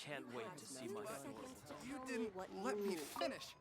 can't wait to see my adorable dog. You didn't let me finish.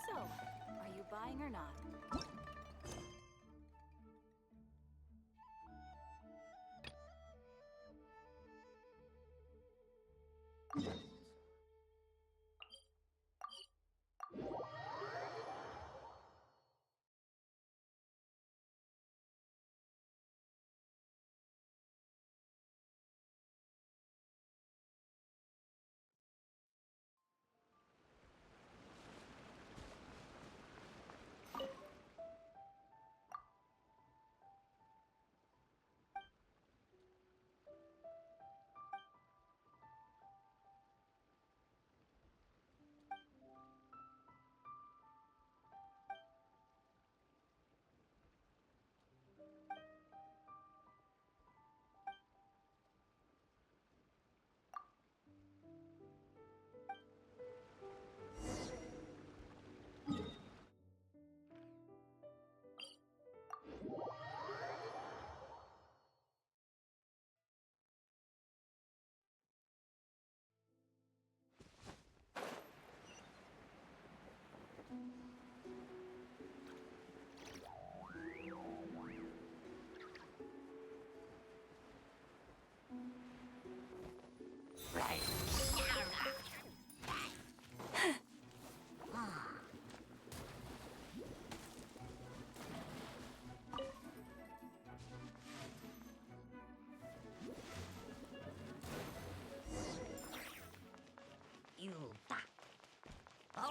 So, are you buying or not?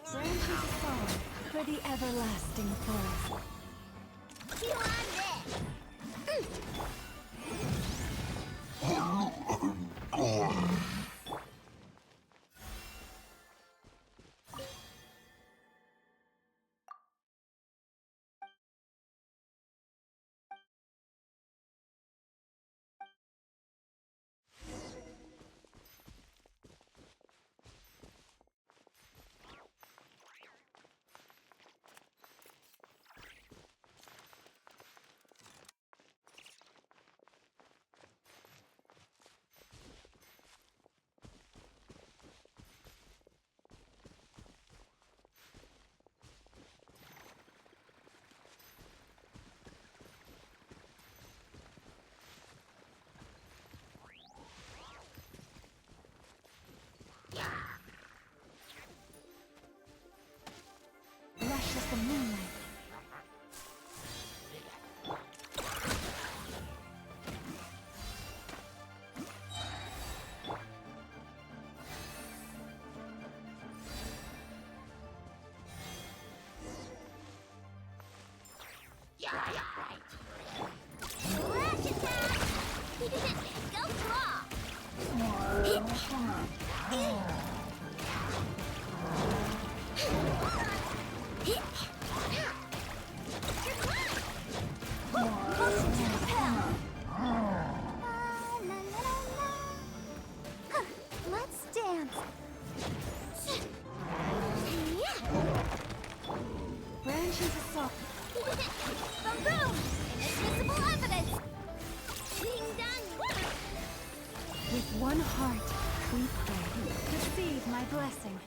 Branches fall for the everlasting forest. Rush of the moonlight. Let's dance. Branches assault. Boom, boom! Invisible evidence! Ding dong! With one heart, we pray. Receive my blessing.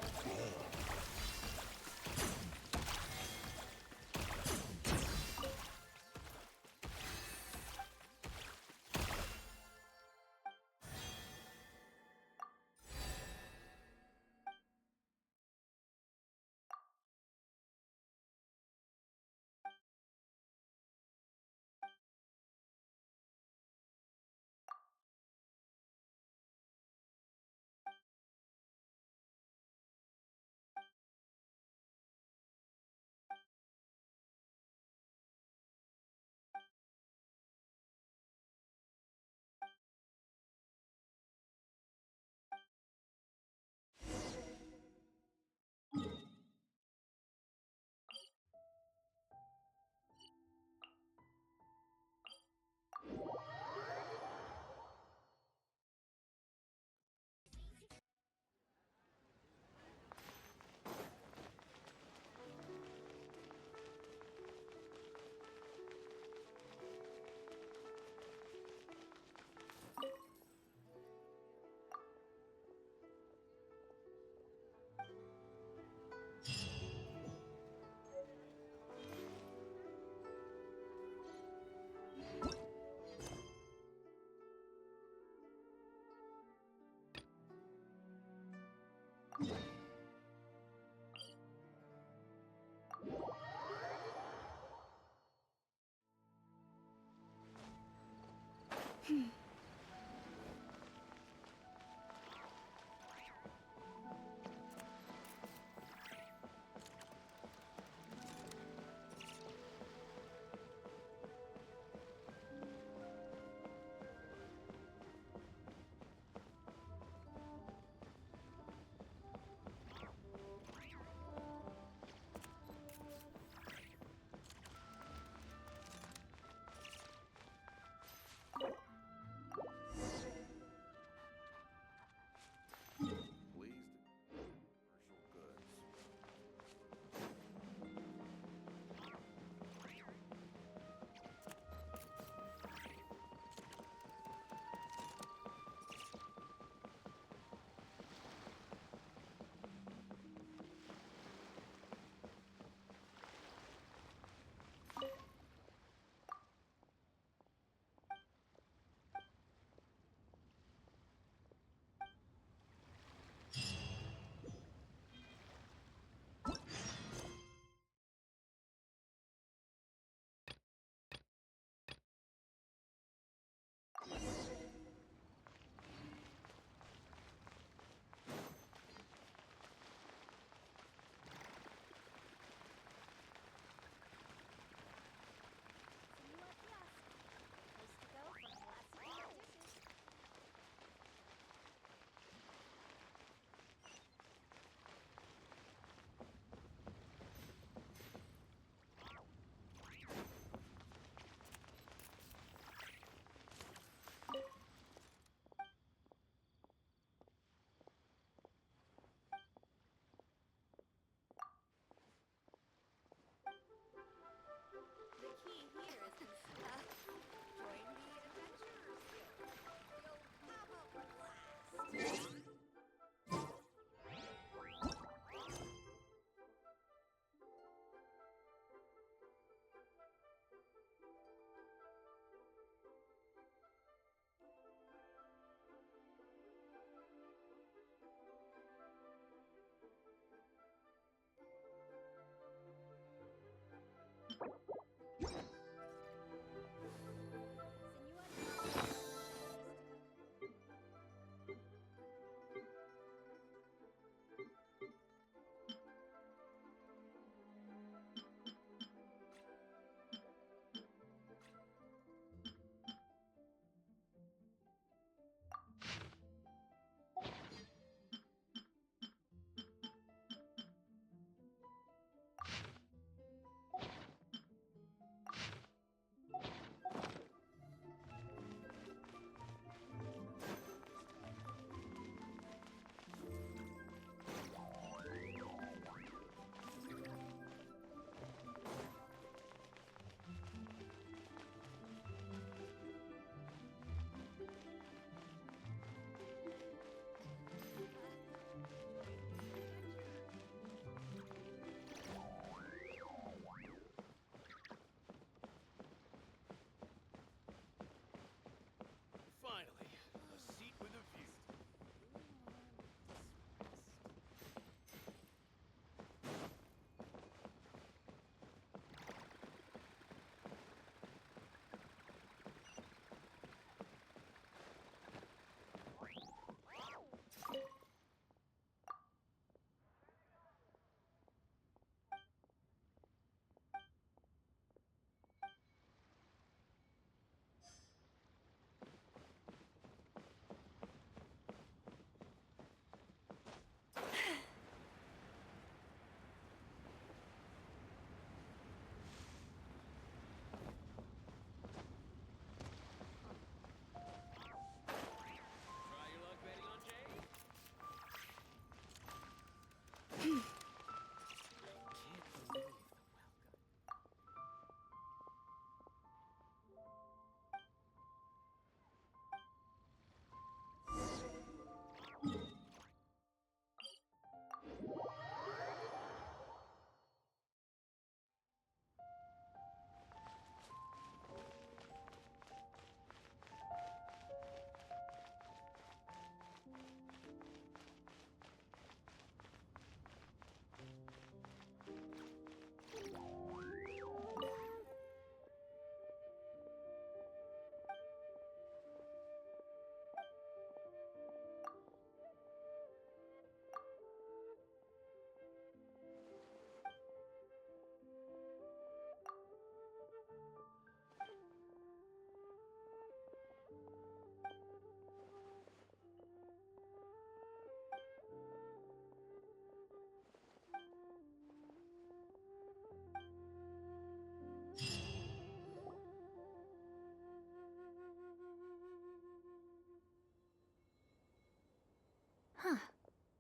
Huh.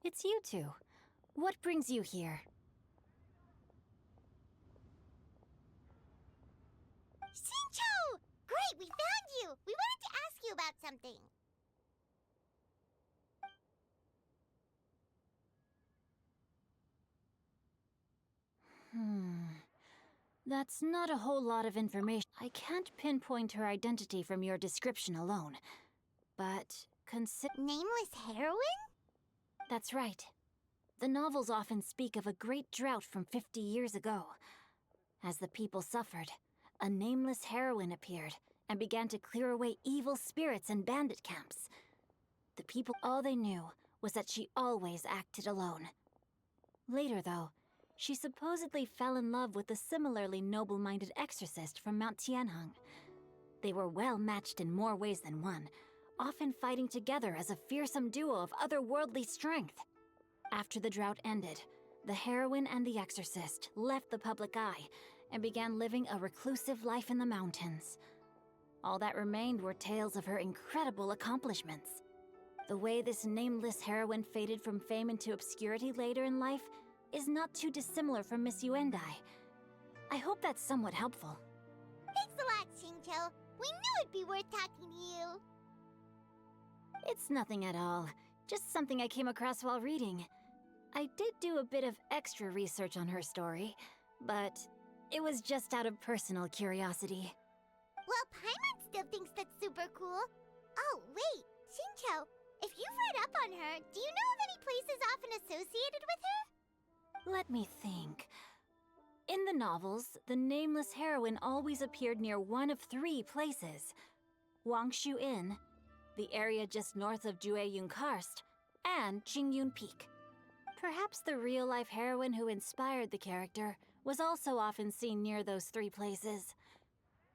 It's you two. What brings you here? Shincho! Great, we found you! We wanted to ask you about something. That's not a whole lot of information. I can't pinpoint her identity from your description alone. But Nameless heroine? That's right. The novels often speak of a great drought from 50 years ago. As the people suffered, a nameless heroine appeared and began to clear away evil spirits and bandit camps. The people, all they knew was that she always acted alone. Later, though, she supposedly fell in love with a similarly noble-minded exorcist from Mount Tianheng. They were well matched in more ways than one, often fighting together as a fearsome duo of otherworldly strength. After the drought ended, the heroine and the exorcist left the public eye and began living a reclusive life in the mountains. All that remained were tales of her incredible accomplishments. The way this nameless heroine faded from fame into obscurity later in life is not too dissimilar from Miss Yuendai. I hope that's somewhat helpful. Thanks a lot, Shincho. We knew it'd be worth talking to you. It's nothing at all. Just something I came across while reading. I did do a bit of extra research on her story, but it was just out of personal curiosity. Well, Paimon still thinks that's super cool. Oh, wait, Shincho, if you've read up on her, do you know of any places often associated with her? Let me think. In the novels, the nameless heroine always appeared near one of 3 places. Wangshu Inn, the area just north of Jueyun Karst, and Qingyun Peak. Perhaps the real-life heroine who inspired the character was also often seen near those 3 places.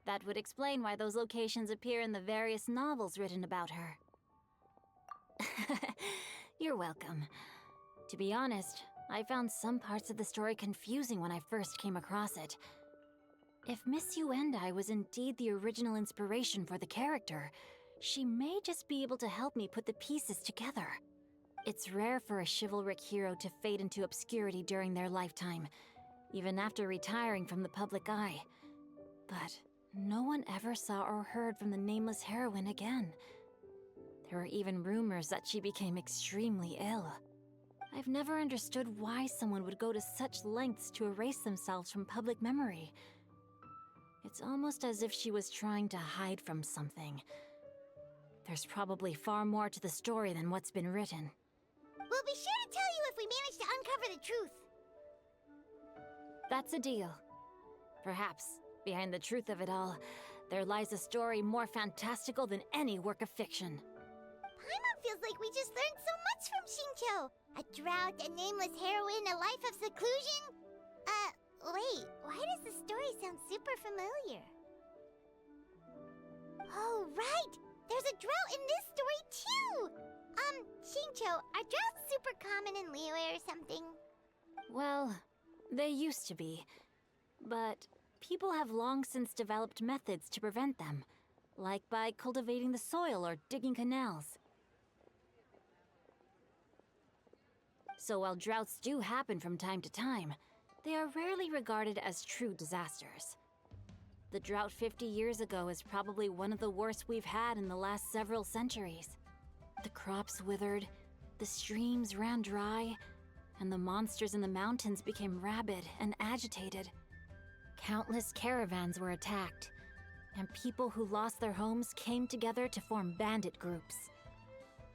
That would explain why those locations appear in the various novels written about her. You're welcome. To be honest, I found some parts of the story confusing when I first came across it. If Miss Yuendai was indeed the original inspiration for the character, she may just be able to help me put the pieces together. It's rare for a chivalric hero to fade into obscurity during their lifetime, even after retiring from the public eye. But no one ever saw or heard from the nameless heroine again. There were even rumors that she became extremely ill. I've never understood why someone would go to such lengths to erase themselves from public memory. It's almost as if she was trying to hide from something. There's probably far more to the story than what's been written. We'll be sure to tell you if we manage to uncover the truth. That's a deal. Perhaps, behind the truth of it all, there lies a story more fantastical than any work of fiction. Paimon feels like we just learned so much from Shincho. A drought, a nameless heroine, a life of seclusion. Wait, why does the story sound super familiar? Oh, right! There's a drought in this story, too! Shincho, are droughts super common in Liyue or something? Well, they used to be. But people have long since developed methods to prevent them, like by cultivating the soil or digging canals. So while droughts do happen from time to time, they are rarely regarded as true disasters. The drought 50 years ago is probably one of the worst we've had in the last several centuries. The crops withered, the streams ran dry, and the monsters in the mountains became rabid and agitated. Countless caravans were attacked, and people who lost their homes came together to form bandit groups.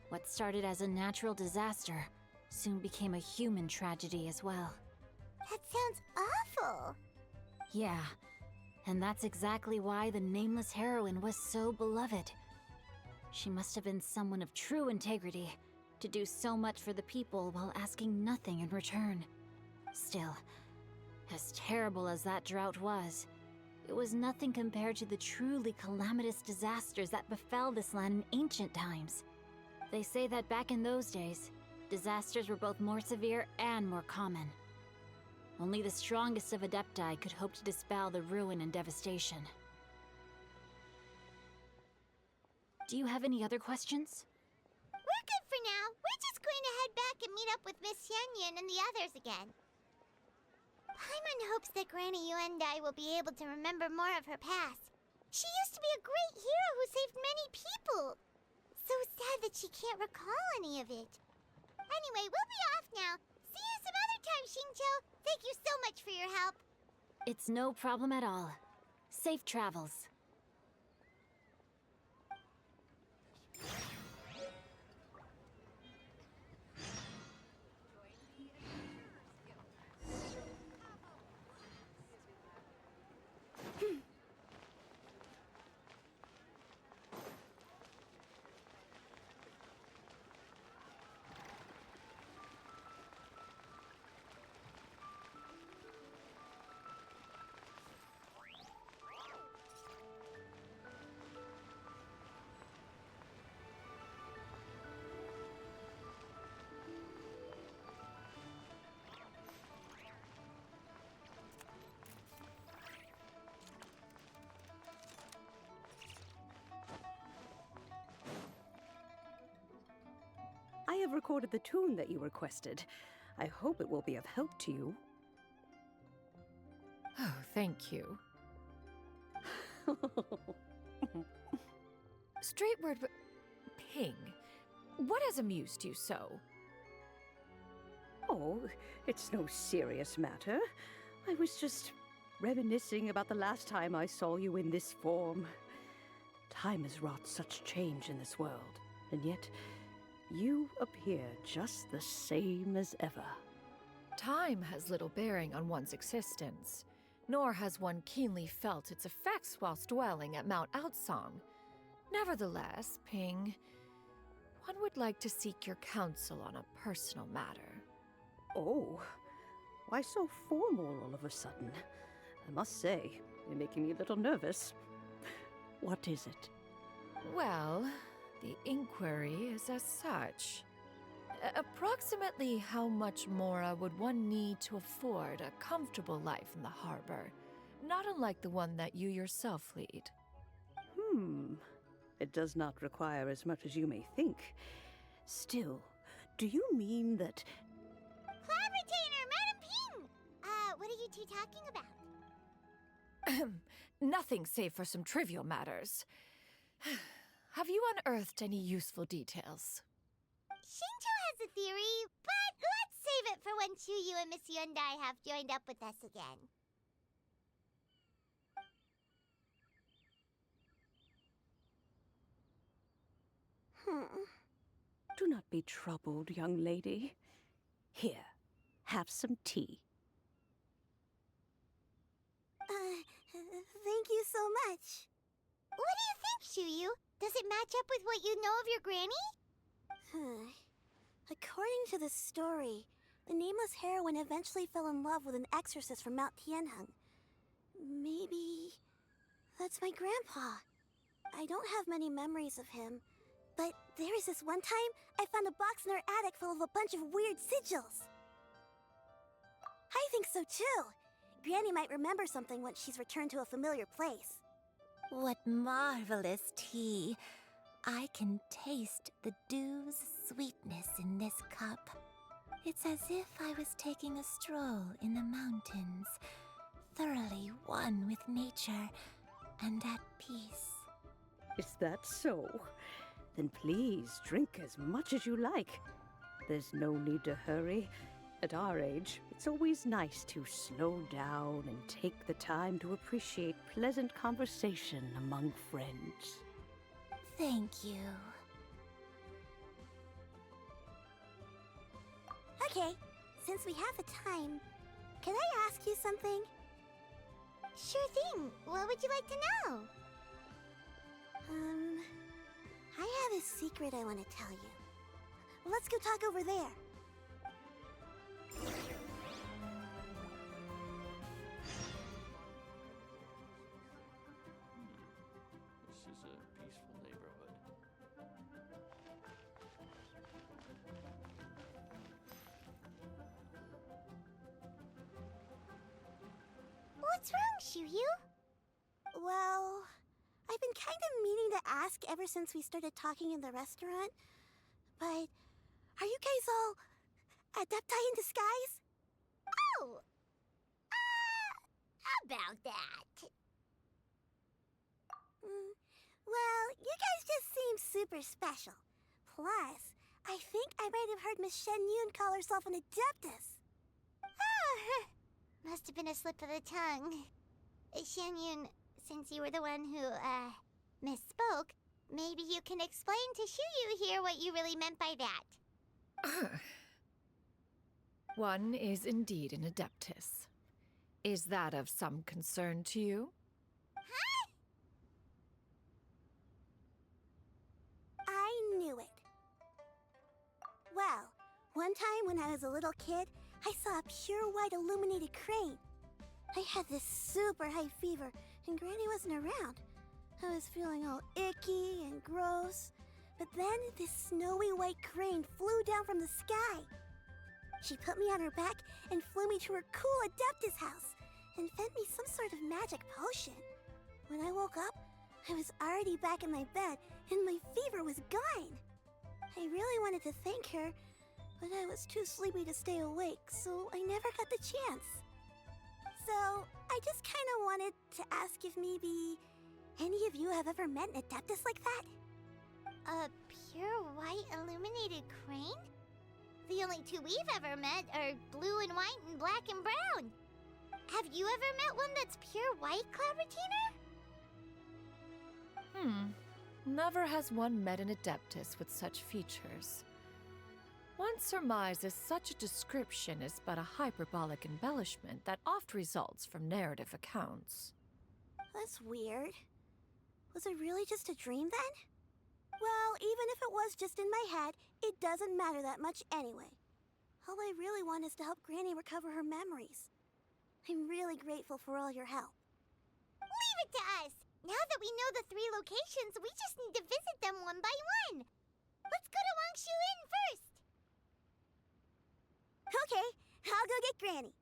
What started as a natural disaster soon became a human tragedy as well. That sounds awful. Yeah, and that's exactly why the nameless heroine was so beloved. She must have been someone of true integrity, to do so much for the people while asking nothing in return. Still, as terrible as that drought was, it was nothing compared to the truly calamitous disasters that befell this land in ancient times. They say that back in those days, disasters were both more severe and more common. Only the strongest of Adepti could hope to dispel the ruin and devastation. Do you have any other questions? We're good for now. We're just going to head back and meet up with Miss Xianyun and the others again. Paimon hopes that Granny Yuendai will be able to remember more of her past. She used to be a great hero who saved many people. So sad that she can't recall any of it. Anyway, we'll be off now. See you some other time, Xingqiu. Thank you so much for your help. It's no problem at all. Safe travels. I have recorded the tune that you requested. I hope it will be of help to you. Oh, thank you. Straight word, Ping. What has amused you so? Oh, it's no serious matter. I was just reminiscing about the last time I saw you in this form. Time has wrought such change in this world, and yet you appear just the same as ever. Time has little bearing on one's existence, nor has one keenly felt its effects whilst dwelling at Mount Outsong. Nevertheless, Ping, one would like to seek your counsel on a personal matter. Oh, why so formal all of a sudden? I must say, you're making me a little nervous. What is it? Well, the inquiry is as such. Approximately how much mora would one need to afford a comfortable life in the harbor, not unlike the one that you yourself lead? It does not require as much as you may think. Still, do you mean that... Cloud Retainer, Madam Ping! What are you two talking about? Nothing save for some trivial matters. Have you unearthed any useful details? Xingqiu has a theory, but let's save it for when Chuyu and Miss Yuendai have joined up with us again. Do not be troubled, young lady. Here, have some tea. Thank you so much. What do you think, Chuyu? Does it match up with what you know of your granny? According to the story, the nameless heroine eventually fell in love with an exorcist from Mount Tianheng. Maybe that's my grandpa. I don't have many memories of him, but there was this one time I found a box in her attic full of a bunch of weird sigils. I think so too. Granny might remember something once she's returned to a familiar place. What marvelous tea! I can taste the dew's sweetness in this cup. It's as if I was taking a stroll in the mountains, thoroughly one with nature and at peace. Is that so? Then please drink as much as you like. There's no need to hurry. At our age, it's always nice to slow down and take the time to appreciate pleasant conversation among friends. Thank you. Okay, since we have the time, can I ask you something? Sure thing. What would you like to know? I have a secret I want to tell you. Let's go talk over there. This is a peaceful neighborhood. What's wrong, Chuyu? Well, I've been kind of meaning to ask ever since we started talking in the restaurant, but Are you guys all adepti in disguise? Oh! About that. Well, you guys just seem super special. Plus, I think I might have heard Miss Shen Yun call herself an adeptus. Oh, must have been a slip of the tongue. Shen Yun, since you were the one who, misspoke, maybe you can explain to Shuyu here what you really meant by that. One is indeed an adeptus. Is that of some concern to you? Huh? I knew it. Well, one time when I was a little kid, I saw a pure white illuminated crane. I had this super high fever, and Granny wasn't around. I was feeling all icky and gross. But then this snowy white crane flew down from the sky. She put me on her back and flew me to her cool Adeptus house and fed me some sort of magic potion. When I woke up, I was already back in my bed and my fever was gone. I really wanted to thank her, but I was too sleepy to stay awake, so I never got the chance. So, I just kind of wanted to ask if maybe any of you have ever met an Adeptus like that? A pure white illuminated crane? The only two we've ever met are blue and white and black and brown. Have you ever met one that's pure white, Clavertina? Never has one met an adeptus with such features. One surmises such a description is but a hyperbolic embellishment that oft results from narrative accounts. That's weird. Was it really just a dream then? Well, even if it was just in my head, it doesn't matter that much anyway. All I really want is to help Granny recover her memories. I'm really grateful for all your help. Leave it to us! Now that we know the 3 locations, we just need to visit them one by one. Let's go to Wangshu Inn first! Okay, I'll go get Granny.